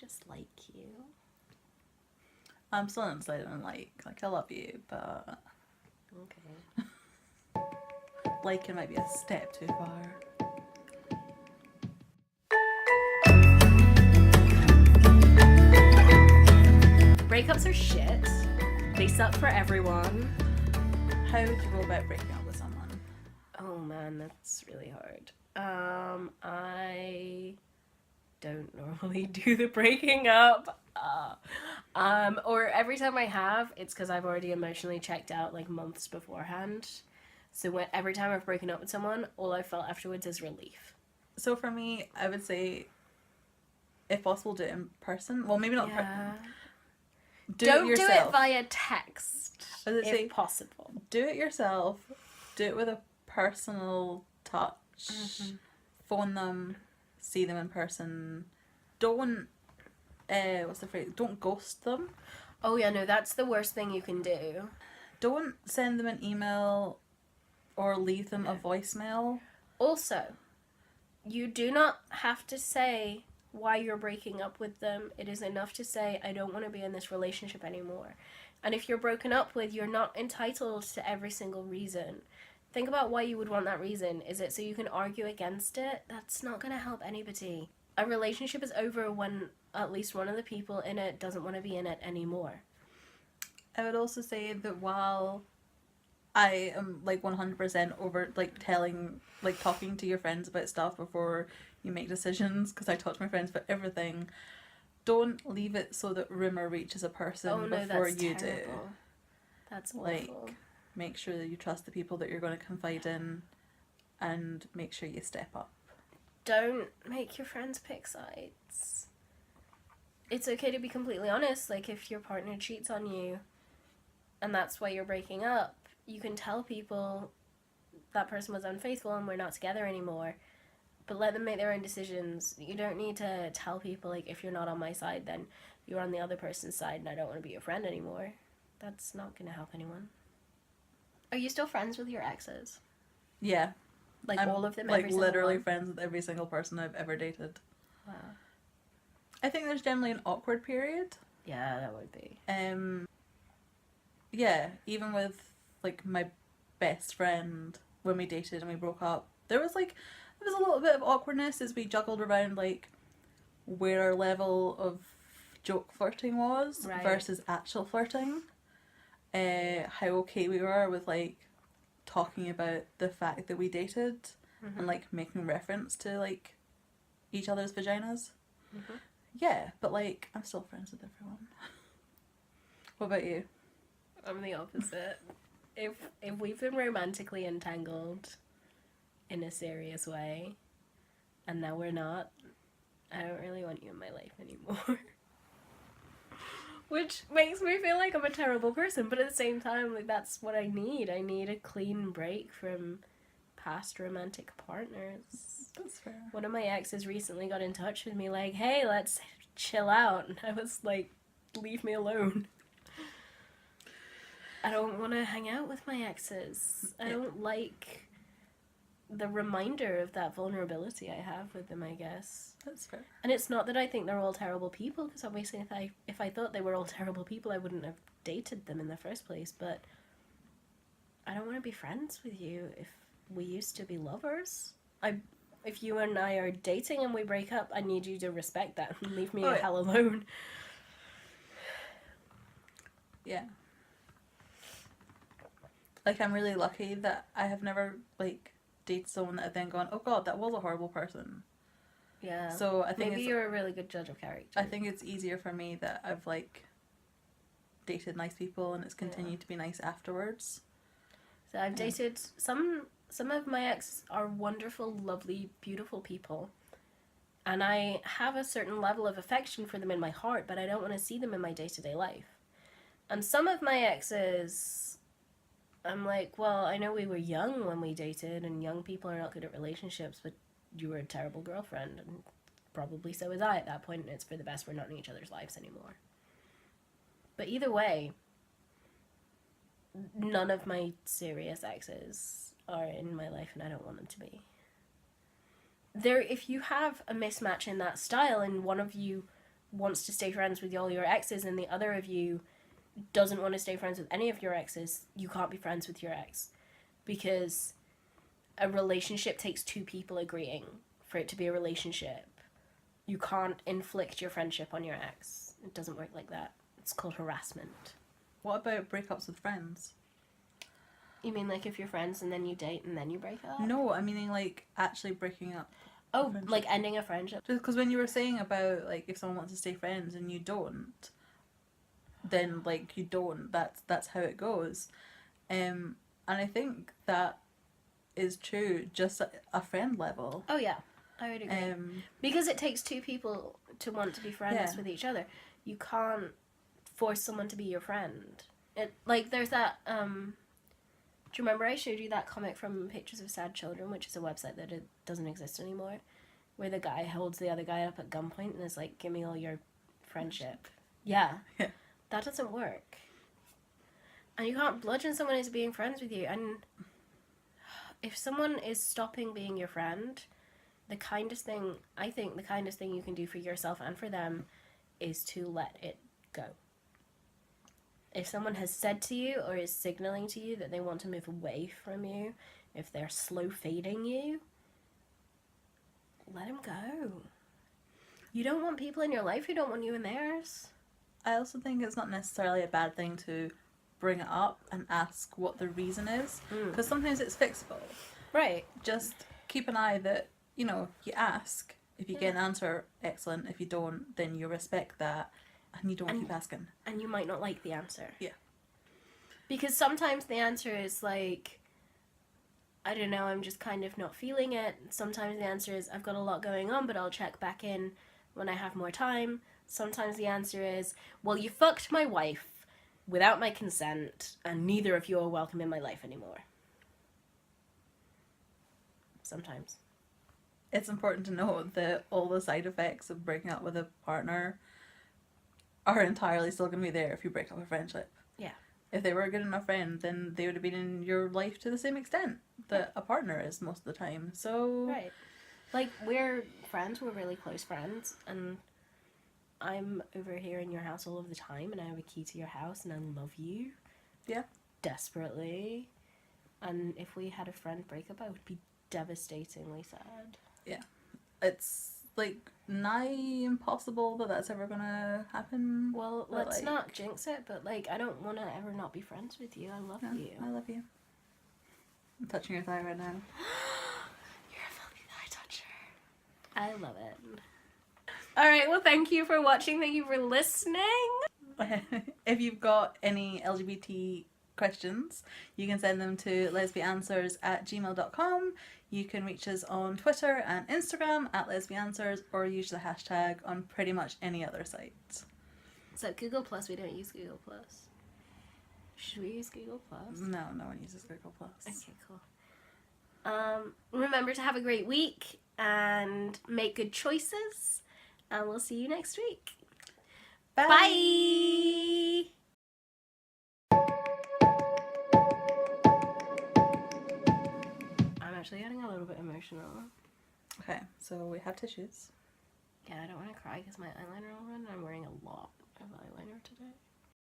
just like you. I'm still not saying like I love you, but Okay. liking might be a step too far. Breakups are shit. They suck for everyone. How do you go about breaking up with someone? Oh man, that's really hard. I don't normally do the breaking up. Or every time I have, it's because I've already emotionally checked out like months beforehand. So every time I've broken up with someone, all I felt afterwards is relief. So for me, I would say, if possible, do it in person. Well, maybe not. Yeah. Do it yourself. Do it via text, if possible. Do it yourself. Do it with a personal touch. Mm-hmm. Phone them, see them in person. Don't, what's the phrase? Don't ghost them. Oh yeah, no, that's the worst thing you can do. Don't send them an email or leave them a voicemail. Also, you do not have to say why you're breaking up with them. It is enough to say, I don't want to be in this relationship anymore. And if you're broken up with, you're not entitled to every single reason. Think about why you would want that reason. Is it so you can argue against it? That's not going to help anybody. A relationship is over when at least one of the people in it doesn't want to be in it anymore. I would also say that while I am like 100% over like talking to your friends about stuff before you make decisions, because I talk to my friends about everything, don't leave it so that rumor reaches a person before you do. That's like awful. Make sure that you trust the people that you're going to confide in, and make sure you step up. Don't make your friends pick sides. It's okay to be completely honest. Like, if your partner cheats on you and that's why you're breaking up, you can tell people that person was unfaithful and we're not together anymore, but let them make their own decisions. You don't need to tell people, like, if you're not on my side, then you're on the other person's side and I don't want to be your friend anymore. That's not going to help anyone. Are you still friends with your exes? Yeah. Like, I'm, all of them? Like, literally friends with every single person I've ever dated. Wow. I think there's generally an awkward period. Yeah, that would be. Yeah, even with like my best friend, when we dated and we broke up, there was a little bit of awkwardness as we juggled around like where our level of joke flirting was versus actual flirting. How okay we were with like talking about the fact that we dated, mm-hmm. and like making reference to like each other's vaginas. Mm-hmm. Yeah, but like I'm still friends with everyone. What about you? I'm the opposite. If we've been romantically entangled in a serious way, and now we're not, I don't really want you in my life anymore. Which makes me feel like I'm a terrible person, but at the same time, like, that's what I need. I need a clean break from past romantic partners. That's fair. One of my exes recently got in touch with me like, hey, let's chill out. And I was like, leave me alone. I don't want to hang out with my exes. I don't like the reminder of that vulnerability I have with them, I guess. That's fair. And it's not that I think they're all terrible people, because obviously if I thought they were all terrible people, I wouldn't have dated them in the first place, but I don't want to be friends with you if we used to be lovers. If you and I are dating and we break up, I need you to respect that and leave me the hell alone. Yeah. Like, I'm really lucky that I have never, like, dated someone that I've then gone, oh god, that was a horrible person. Yeah. So I think maybe you're a really good judge of character. I think it's easier for me that I've, like, dated nice people and it's continued to be nice afterwards. So I've dated some of my exes are wonderful, lovely, beautiful people. And I have a certain level of affection for them in my heart, but I don't want to see them in my day-to-day life. And some of my exes, I'm like, well, I know we were young when we dated, and young people are not good at relationships, but you were a terrible girlfriend, and probably so was I at that point, and it's for the best we're not in each other's lives anymore. But either way, none of my serious exes are in my life, and I don't want them to be. If you have a mismatch in that style, and one of you wants to stay friends with all your exes and the other of you doesn't want to stay friends with any of your exes, you can't be friends with your ex. Because a relationship takes two people agreeing for it to be a relationship. You can't inflict your friendship on your ex. It doesn't work like that. It's called harassment. What about breakups with friends? You mean like if you're friends and then you date and then you break up? No, I mean like actually breaking up. Oh, friendship. like ending a friendship? Just because when you were saying about like if someone wants to stay friends and you don't, then like you don't. That's how it goes. And I think that is true just at a friend level. Oh yeah, I would agree. Because it takes two people to want to be friends with each other. You can't force someone to be your friend. It like there's that do you remember I showed you that comic from Pictures of Sad Children, which is a website that it doesn't exist anymore, where the guy holds the other guy up at gunpoint and is like, give me all your friendship. Yeah. That doesn't work. And you can't bludgeon someone into being friends with you. And if someone is stopping being your friend, the kindest thing you can do for yourself and for them is to let it go. If someone has said to you or is signaling to you that they want to move away from you, if they're slow fading you, let them go. You don't want people in your life who don't want you in theirs. I also think it's not necessarily a bad thing to bring it up and ask what the reason is, because sometimes it's fixable. Right. Just keep an eye that, you ask. If you get an answer, excellent. If you don't, then you respect that. And you don't keep asking. And you might not like the answer. Yeah. Because sometimes the answer is like, I don't know, I'm just kind of not feeling it. Sometimes the answer is, I've got a lot going on, but I'll check back in when I have more time. Sometimes the answer is, well, you fucked my wife without my consent, and neither of you are welcome in my life anymore. Sometimes. It's important to note that all the side effects of breaking up with a partner are entirely still going to be there if you break up a friendship. Yeah. If they were a good enough friend, then they would have been in your life to the same extent that a partner is most of the time. So... Right. Like, we're friends, we're really close friends, and I'm over here in your house all of the time, and I have a key to your house, and I love you. Yeah. Desperately. And if we had a friend breakup, I would be devastatingly sad. Yeah. It's... like nigh impossible that that's ever gonna happen. Well, let's not jinx it, but like I don't want to ever not be friends with you. I love you. I love you. I'm touching your thigh right now. You're a filthy thigh toucher. I love it. Alright, well thank you for watching, thank you for listening. If you've got any LGBT questions, you can send them to lesbianswers@gmail.com. You can reach us on Twitter and Instagram @lesbianswers, or use the hashtag on pretty much any other site. So Google Plus, we don't use Google Plus. Should we use Google Plus? No one uses Google Plus. Okay, cool. Remember to have a great week and make good choices, and we'll see you next week. Bye! Bye! I'm actually getting a little bit emotional. Okay, so we have tissues. Yeah, I don't want to cry because my eyeliner will run and I'm wearing a lot of eyeliner today.